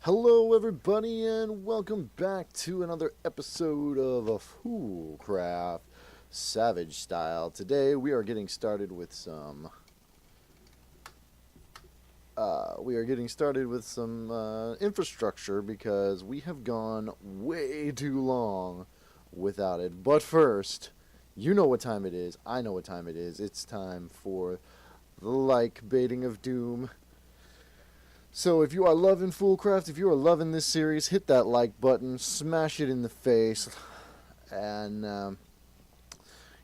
Hello, everybody, and welcome back to another episode of a FoolCraft Savage Style. Today, we are getting started with some. Infrastructure because we have gone way too long without it. But first, you know what time it is. I know what time it is. It's time for the like baiting of doom. So if you are loving FoolCraft, if you are loving this series, hit that like button, smash it in the face, and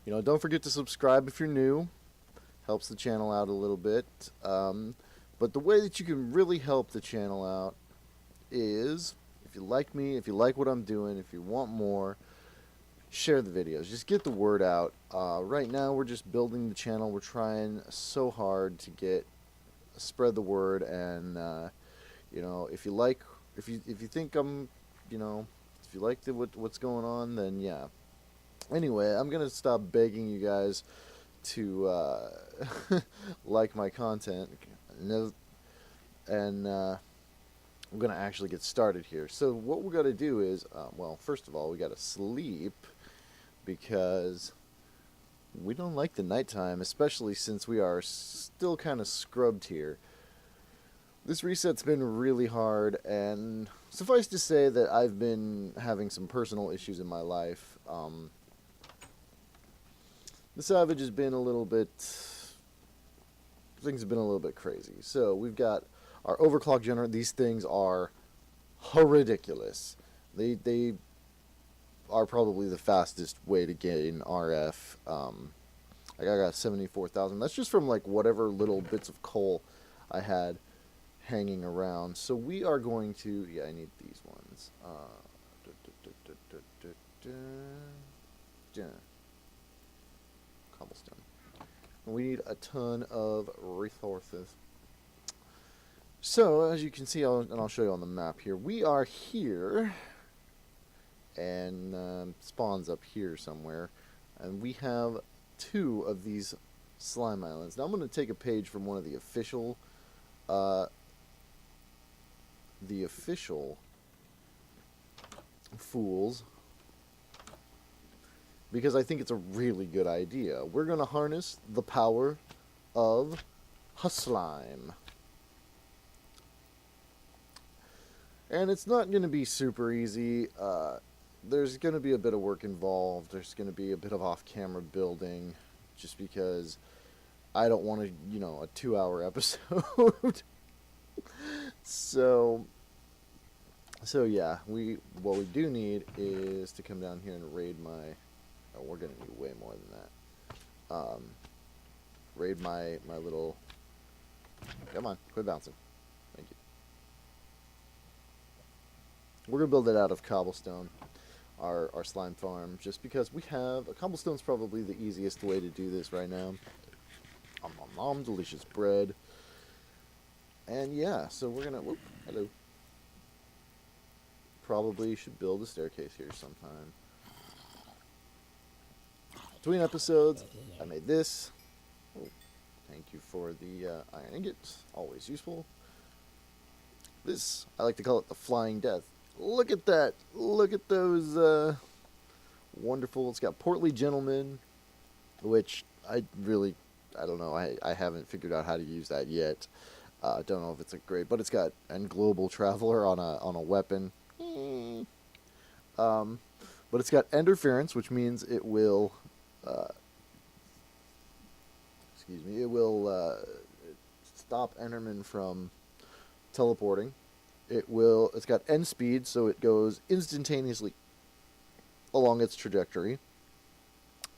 don't forget to subscribe if you're new. Helps the channel out a little bit. But the way that you can really help the channel out is if you like me, if you like what I'm doing, if you want more, share the videos. Just get the word out. Right now we're just building the channel. We're trying so hard to spread the word, and if you like, if you think I'm, if you like what's going on, then yeah. Anyway, I'm gonna stop begging you guys to like my content, and I'm gonna actually get started here. So what we're gonna do is, well, first of all, we gotta sleep because we don't like the nighttime, especially since we are still kind of scrubbed here. This reset's been really hard, and suffice to say that I've been having some personal issues in my life. The Savage has been a little bit... Things have been a little bit crazy. So, we've got our overclock generator. These things are ridiculous. They are probably the fastest way to gain RF. I got 74,000. That's just from like whatever little bits of coal I had hanging around. So we are going to... Yeah, I need these ones. Cobblestone. We need a ton of resources. So, as you can see, I'll show you on the map here. We are here, and spawns up here somewhere, and we have 2 of these slime islands. Now I'm going to take a page from one of the official fools, because I think it's a really good idea. We're going to harness the power of slime. And it's not going to be super easy. There's going to be a bit of work involved. There's going to be a bit of off-camera building, just because I don't want a 2-hour episode. So yeah, what we do need is to come down here and raid my... Oh, we're going to need way more than that. Raid my little... Come on, quit bouncing. Thank you. We're going to build it out of cobblestone, our slime farm, just because we have... Cobblestone's probably the easiest way to do this right now. Delicious bread. And yeah, so we're going to... Whoop, hello. Probably should build a staircase here sometime. Between episodes, I made this. Oh, thank you for the iron ingots. Always useful. This, I like to call it the flying death. Look at that. Look at those wonderful... It's got portly gentlemen, which I don't know. I haven't figured out how to use that yet. I don't know if it's a great... But it's got... And global traveler on a weapon. But it's got interference, which means it will... it will stop Enderman from teleporting. It's got end speed, so it goes instantaneously along its trajectory.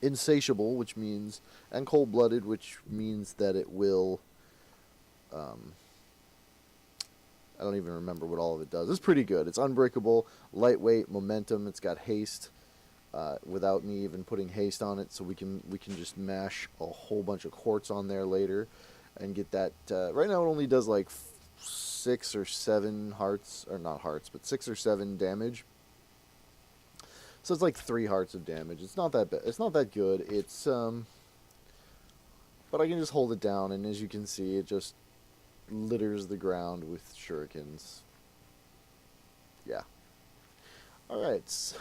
Insatiable, which means... And cold-blooded, which means that it will... I don't even remember what all of it does. It's pretty good. It's unbreakable, lightweight, momentum. It's got haste. Without me even putting haste on it, so we can just mash a whole bunch of quartz on there later and get that. Right now it only does like 6 or 7 hearts, or not hearts, but 6 or 7 damage. So it's like 3 hearts of damage. It's not that bad. It's not that good. It's but I can just hold it down, and as you can see, it just litters the ground with shurikens. Yeah. Alright, so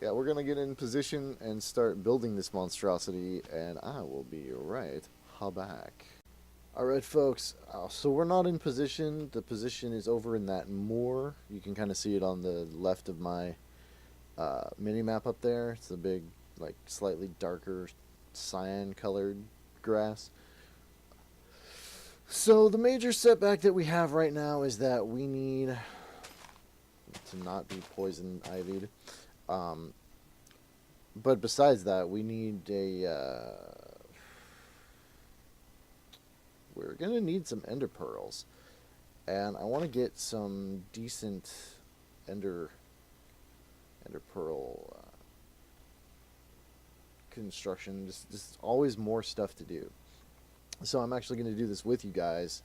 yeah, we're gonna get in position and start building this monstrosity, and I will be right back. Alright, folks, so we're not in position. The position is over in that moor. You can kind of see it on the left of my mini-map up there. It's the big, like, slightly darker cyan-colored grass. So the major setback that we have right now is that we need to not be poison ivied. But besides that, we need a... we're going to need some ender pearls. And I want to get some decent ender pearl construction. Just always more stuff to do. So I'm actually going to do this with you guys.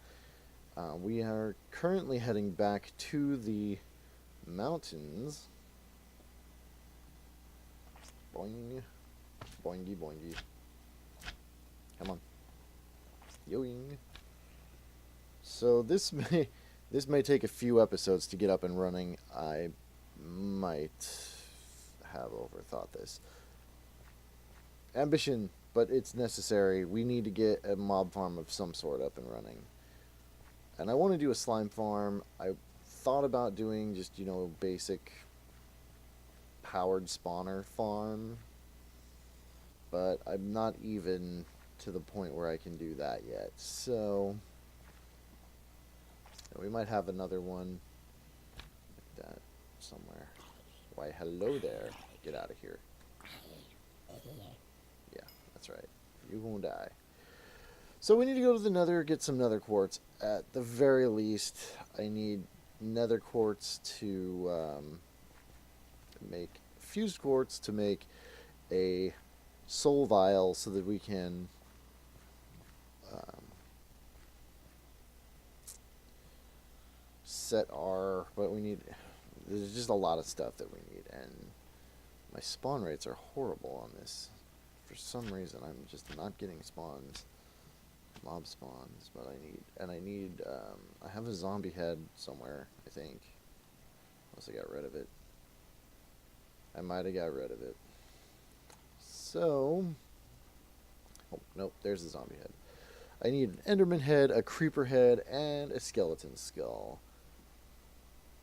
We are currently heading back to the mountains. Boing. Boingy boingy. Come on. Yoing. So this may take a few episodes to get up and running. I might have overthought this. Ambition, but it's necessary. We need to get a mob farm of some sort up and running. And I want to do a slime farm. I thought about doing just, you know, basic powered spawner farm. But I'm not even to the point where I can do that yet. So we might have another one like that somewhere. Why, hello there. Get out of here. Yeah, that's right. You won't die. So we need to go to the nether, get some nether quartz. At the very least, I need nether quartz to make fused quartz to make a soul vial so that we can set our... but we need... there's just a lot of stuff that we need, and my spawn rates are horrible on this. For some reason, I'm just not getting spawns. Mob spawns, but I need, I have a zombie head somewhere, I think. Unless I got rid of it. I might have got rid of it. So, oh, nope, there's the zombie head. I need an enderman head, a creeper head, and a skeleton skull.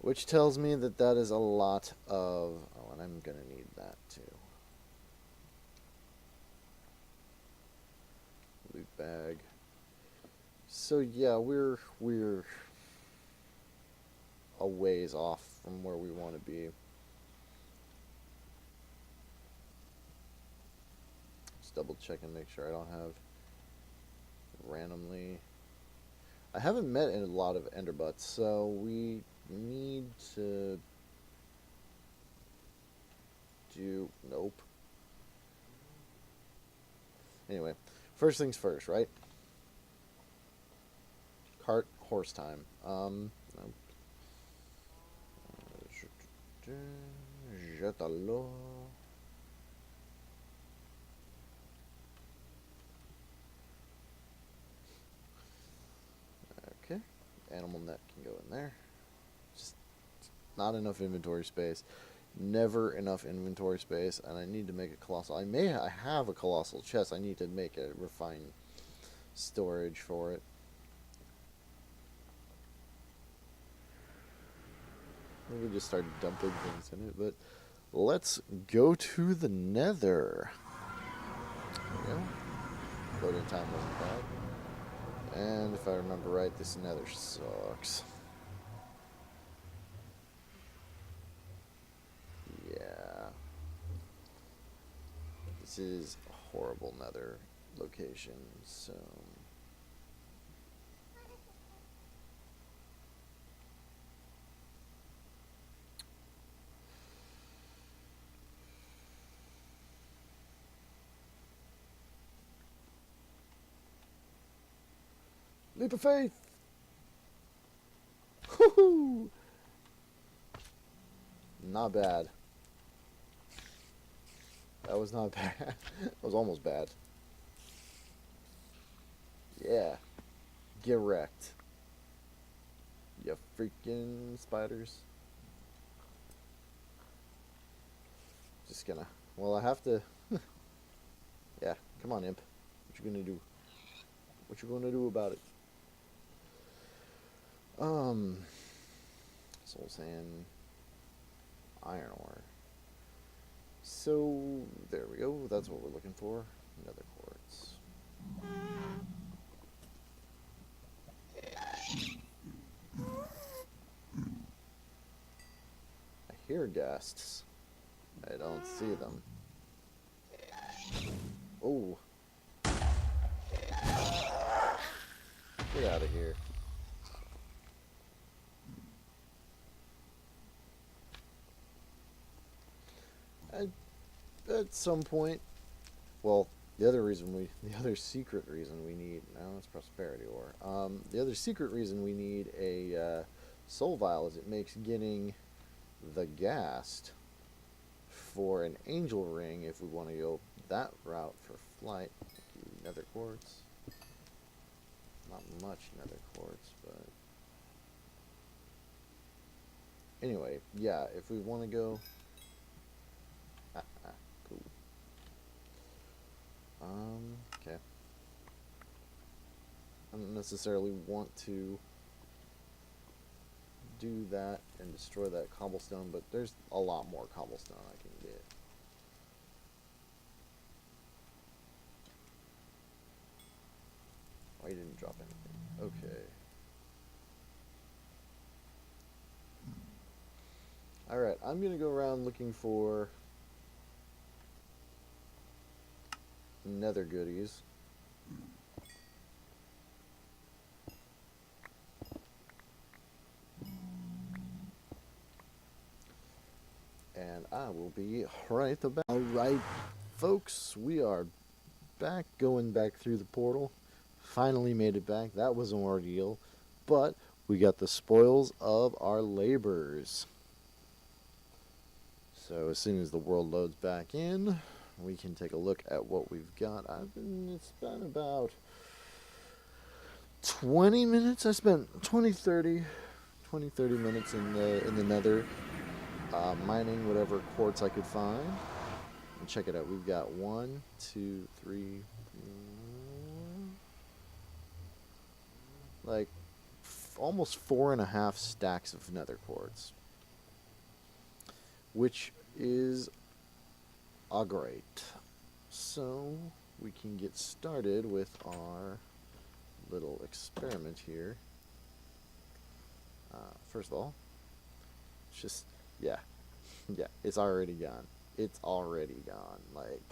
Which tells me that that is a lot of... oh, and I'm going to need that too. Loot bag. So yeah, we're a ways off from where we want to be. Just double check and make sure I don't have randomly... I haven't met a lot of enderbutts, so we need to do... nope. Anyway, first things first, right? Cart horse time. Nope. Okay, animal net can go in there. Just not enough inventory space. Never enough inventory space, and I need to make a colossal... I have a colossal chest. I need to make a refined storage for it. Maybe just start dumping things in it, but let's go to the nether. There we go. Loading time wasn't bad. And if I remember right, this nether sucks. Yeah. This is a horrible nether location, so... leap of faith! Woohoo! Not bad. That was not bad. That was almost bad. Yeah. Get wrecked. You freaking spiders. Just gonna... Well, I have to... Yeah, come on, imp. What you gonna do? What you gonna do about it? Soul sand, iron ore. So, there we go. That's what we're looking for. Nether quartz. I hear ghasts. I don't see them. Oh. Get out of here. At some point, well, the other secret reason we need, no, it's prosperity ore. The other secret reason we need a soul vial is it makes getting the ghast for an angel ring if we want to go that route for flight. Nether quartz. Not much nether quartz, but anyway, yeah, if we want to go cool. Okay. I don't necessarily want to do that and destroy that cobblestone, but there's a lot more cobblestone I can get. Oh, you didn't drop anything. Okay. Alright, I'm gonna go around looking for nether goodies. And I will be right about. Alright, folks, we are back, going back through the portal. Finally made it back. That was an ordeal. But we got the spoils of our labors. So as soon as the world loads back in, we can take a look at what we've got. It's been about 20 minutes. I spent 30 minutes in the nether, mining whatever quartz I could find. And check it out. We've got 1, 2, 3, 4, like almost 4.5 stacks of nether quartz, which is great. So we can get started with our little experiment here. First of all, it's just, yeah, it's already gone. It's already gone. Like,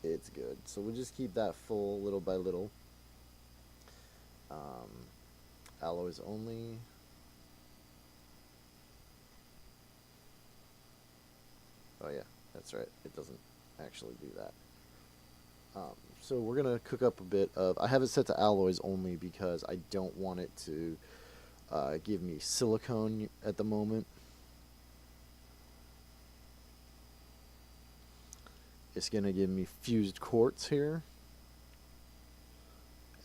it's good. So we'll just keep that full little by little. Alloys only. Oh yeah, that's right. It doesn't actually do that. So we're going to cook up a bit of... I have it set to alloys only because I don't want it to give me silicone at the moment. It's going to give me fused quartz here.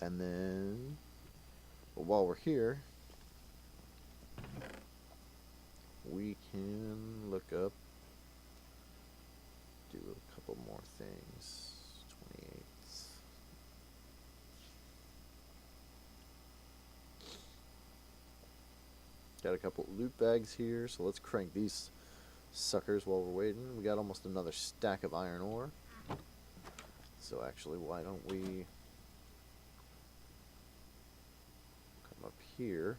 And then, while we're here, we can look up, do a couple more things. 28. Got a couple loot bags here, so let's crank these suckers while we're waiting. We got almost another stack of iron ore. So actually, why don't we come up here?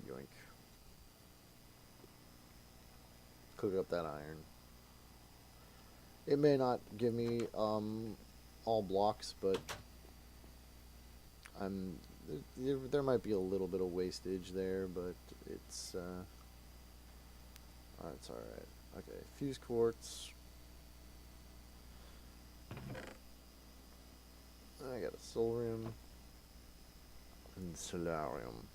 Yoink. Cook up that iron. It may not give me all blocks, but there might be a little bit of wastage there, but it's it's alright. Okay, fused quartz. I got a solarium and solarium.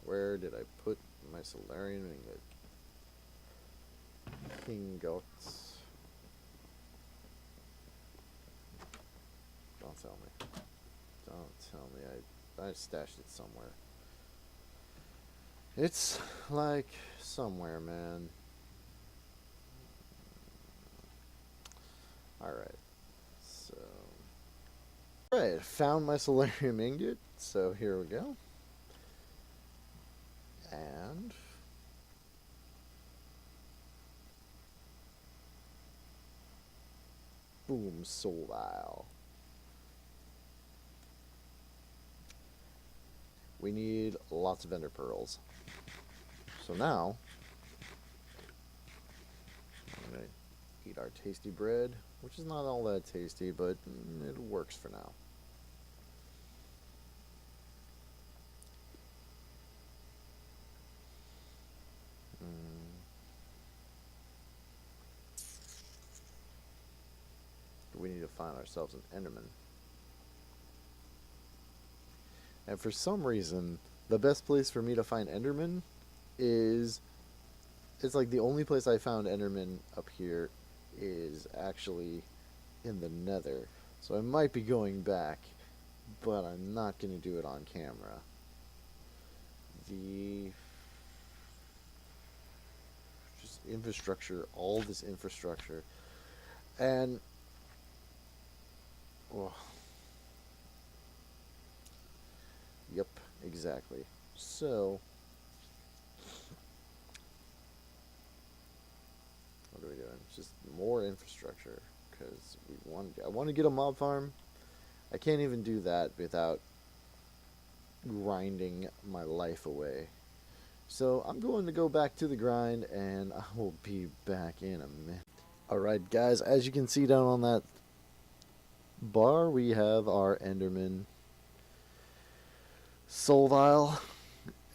Where did I put my solarium ingot? Ingots. tell me I stashed it somewhere. It's like somewhere, man. Alright. So. Alright, found my solarium ingot. So here we go. And. Boom, soul vial. We need lots of ender pearls. So now, I'm going to eat our tasty bread, which is not all that tasty, but it works for now. We need to find ourselves an enderman. And for some reason, the best place for me to find enderman is... It's like the only place I found enderman up here is actually in the nether. So I might be going back, but I'm not going to do it on camera. Just infrastructure, all this infrastructure. And... Oh. Yep, exactly. So, what are we doing? Just more infrastructure, because I want to get a mob farm. I can't even do that without grinding my life away. So I'm going to go back to the grind, and I will be back in a minute. Alright guys, as you can see down on that bar, we have our enderman soul vial,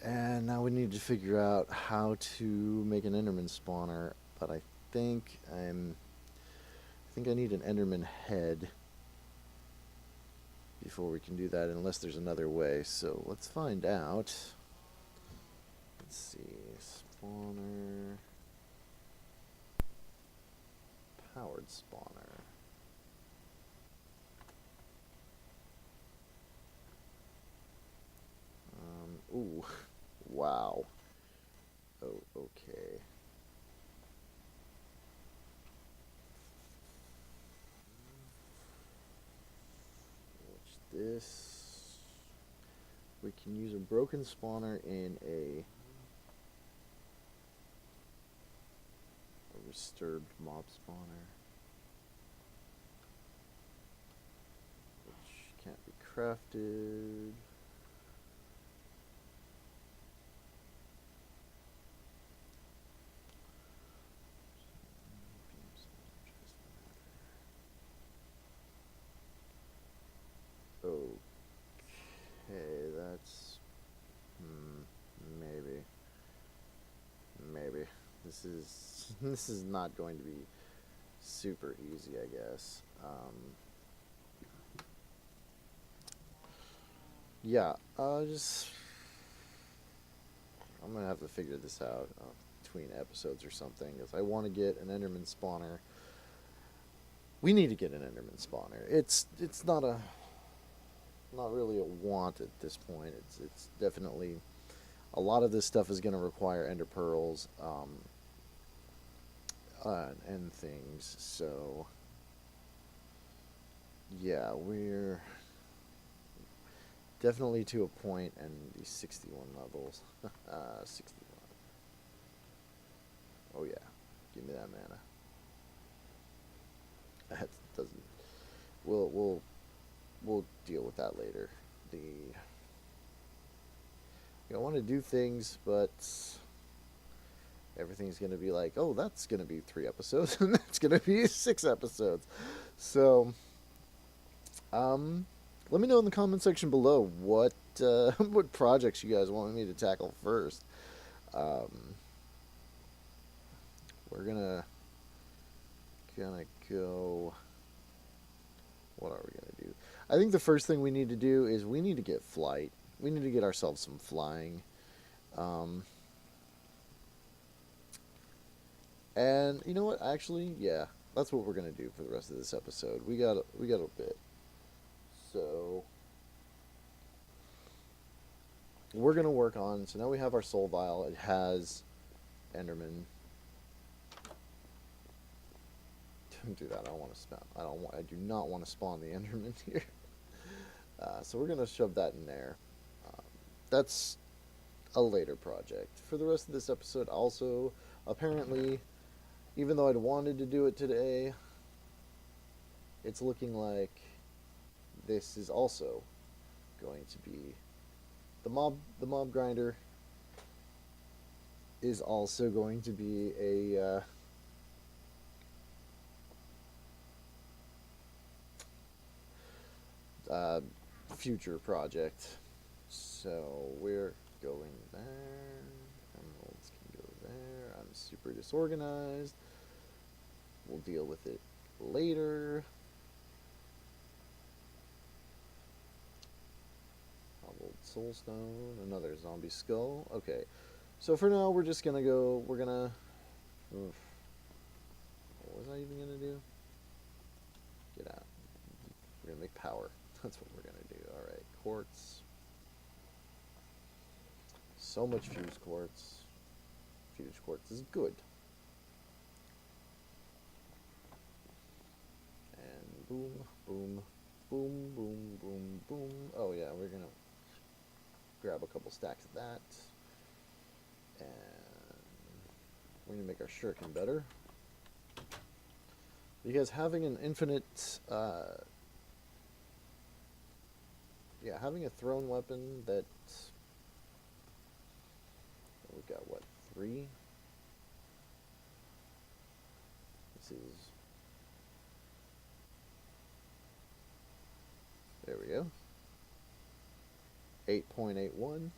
and now we need to figure out how to make an enderman spawner, but I think I need an enderman head before we can do that, unless there's another way. So let's find out. Let's see, spawner, powered spawner. Ooh, wow. Oh, okay. Watch this. We can use a broken spawner in a disturbed mob spawner, which can't be crafted. Okay, that's maybe this is not going to be super easy, I guess. Yeah, I'm gonna have to figure this out between episodes or something, because I want to get an enderman spawner. We need to get an enderman spawner. It's not really a want at this point. It's definitely, a lot of this stuff is going to require ender pearls and things. So yeah, we're definitely to a point, and these 61 levels. 61. Oh yeah, give me that mana. That doesn't. We'll deal with that later. I want to do things, but everything's going to be like, oh, that's going to be 3 episodes, and that's going to be 6 episodes. So, let me know in the comment section below what what projects you guys want me to tackle first. We're gonna go. What are we gonna do? I think the first thing we need to do is we need to get flight. We need to get ourselves some flying. And you know what? Actually, yeah, that's what we're gonna do for the rest of this episode. We got a bit. So we're going to work on, so now we have our soul vial. It has Enderman. Don't do that. I don't want to spawn. I do not want to spawn the Enderman here. So we're going to shove that in there. That's a later project. For the rest of this episode, also, apparently, even though I'd wanted to do it today, it's looking like this is also going to be the mob grinder is also going to be a future project. So we're going there. Emeralds can go there. I'm super disorganized. We'll deal with it later. Hobbled soulstone. Another zombie skull. Okay. So for now, we're just gonna go. We're gonna. Oof. What was I even gonna do? Get out. We're gonna make power. That's what we're gonna do. All right. Quartz. So much fused quartz. Fused quartz is good. And boom, boom, boom, boom, boom, boom. Oh yeah, we're gonna grab a couple stacks of that. And we're gonna make our shuriken better. Because having an infinite, having a thrown weapon that, we've got what, 3? This is, there we go, 8.81.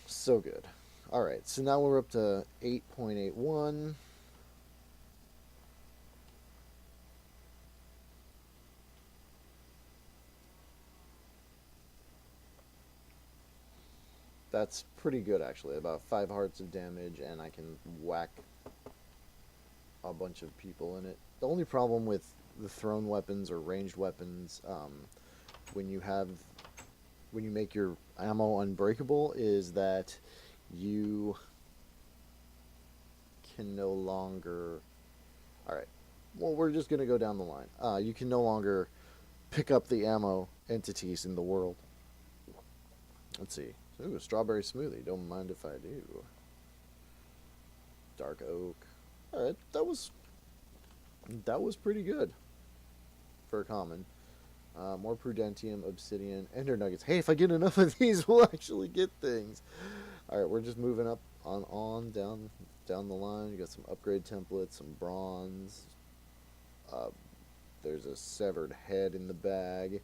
So good. Alright, so now we're up to 8.81. That's pretty good, actually. About 5 hearts of damage, and I can whack a bunch of people in it. The only problem with the thrown weapons or ranged weapons, when you make your ammo unbreakable, is that you can no longer... Alright, well, we're just going to go down the line. You can no longer pick up the ammo entities in the world. Let's see. Ooh, strawberry smoothie. Don't mind if I do. Dark oak. Alright, that was pretty good for a common. More prudentium, obsidian, ender nuggets. Hey, if I get enough of these, we'll actually get things. Alright, we're just moving up down the line. You got some upgrade templates, some bronze. There's a severed head in the bag.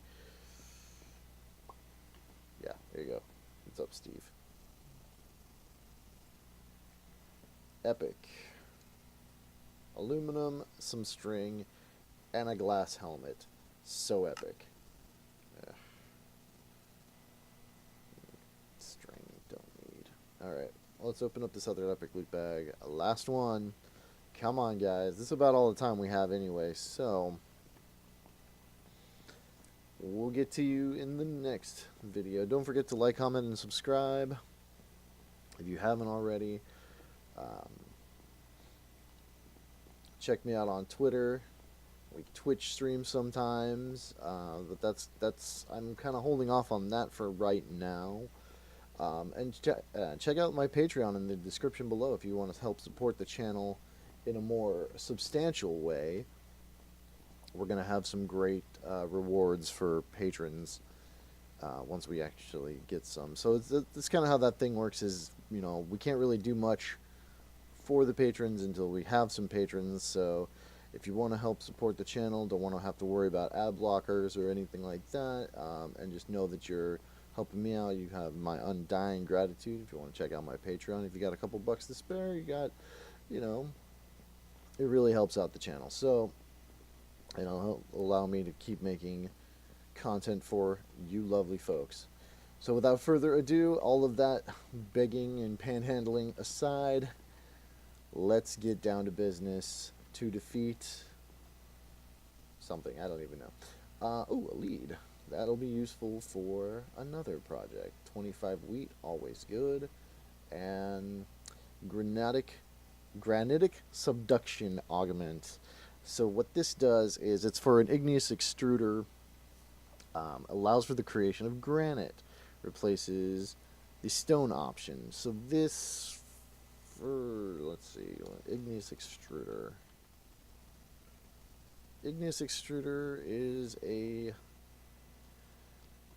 Yeah, there you go. What's up, Steve? Epic. Aluminum, some string, and a glass helmet. So epic. Ugh. String, don't need. Alright, let's open up this other epic loot bag. Last one. Come on, guys. This is about all the time we have anyway, so... we'll get to you in the next video. Don't forget to like, comment, and subscribe if you haven't already. Check me out on Twitter. We Twitch stream sometimes, but that's I'm kind of holding off on that for right now. And check out my Patreon in the description below if you want to help support the channel in a more substantial way. We're going to have some great rewards for patrons once we actually get some. So it's kind of how that thing works is, you know, we can't really do much for the patrons until we have some patrons. So if you want to help support the channel, don't want to have to worry about ad blockers or anything like that, and just know that you're helping me out, you have my undying gratitude. If you want to check out my Patreon, if you got a couple bucks to spare, you got, you know, it really helps out the channel. So... and it'll allow me to keep making content for you lovely folks. So without further ado, all of that begging and panhandling aside, let's get down to business to defeat something. I don't even know. Oh, a lead. that'll be useful for another project. 25 wheat, always good. And granitic subduction augment. So what this does is it's for an igneous extruder. Allows for the creation of granite. Replaces the stone option. So this, for, let's see, igneous extruder. Igneous extruder is a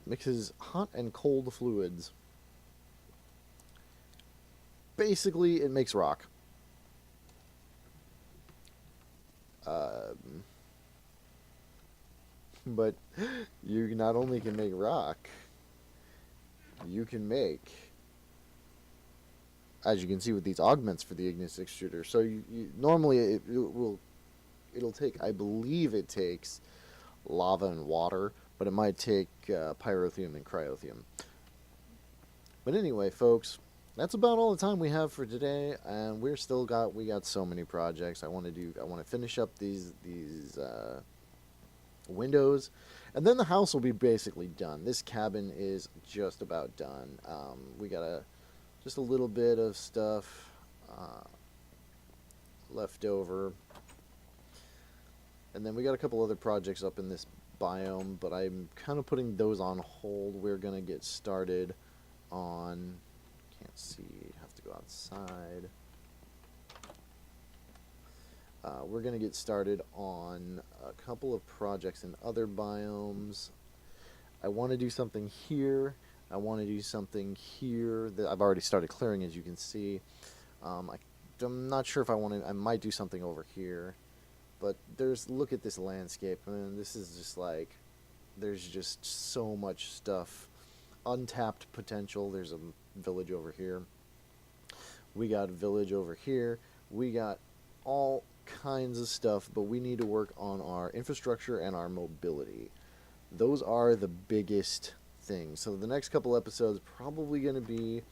mixes hot and cold fluids. Basically, it makes rock. But you not only can make rock, you can make, as you can see with these augments for the igneous extruder. So normally it'll take, I believe it takes lava and water, but it might take pyrotheum and cryotheum. But anyway, folks, that's about all the time we have for today, and we got so many projects I want to finish up these windows, and then the house will be basically done. This cabin is just about done. We got just a little bit of stuff left over, and then we got a couple other projects up in this biome, but I'm kind of putting those on hold. We're gonna get started on, can't see, have to go outside. We're going to get started on a couple of projects in other biomes. I want to do something here. I want to do something here that I've already started clearing, as you can see. I'm not sure if I want to. I might do something over here, but look at this landscape. I mean, this is just like, there's just so much stuff, untapped potential. There's a village over here. We got a village over here. We got all kinds of stuff, but we need to work on our infrastructure and our mobility. Those are the biggest things. So the next couple episodes probably going to be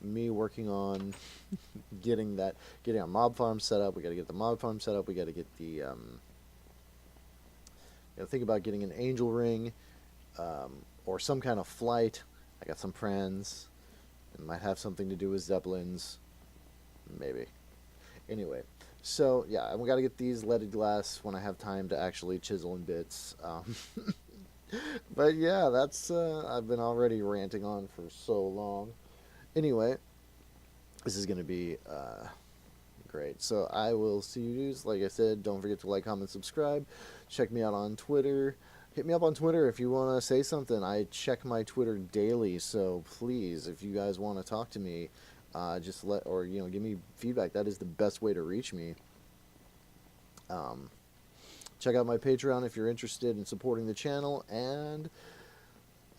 me working on getting our mob farm set up. We got to get the mob farm set up. We got to get the think about getting an angel ring, or some kind of flight. I got some plans. It might have something to do with zeppelins, maybe. Anyway, so yeah, and we got to get these leaded glass when I have time to actually chisel in bits. But yeah, that's I've been already ranting on for so long. Anyway, this is gonna be great. So I will see you dudes. Like I said, don't forget to like, comment, subscribe. Check me out on Twitter. Hit me up on Twitter if you want to say something. I check my Twitter daily, so please, if you guys want to talk to me, just give me feedback. That is the best way to reach me. Check out my Patreon if you're interested in supporting the channel, and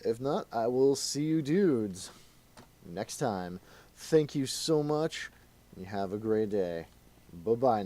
if not, I will see you dudes next time. Thank you so much. You have a great day. Bye-bye.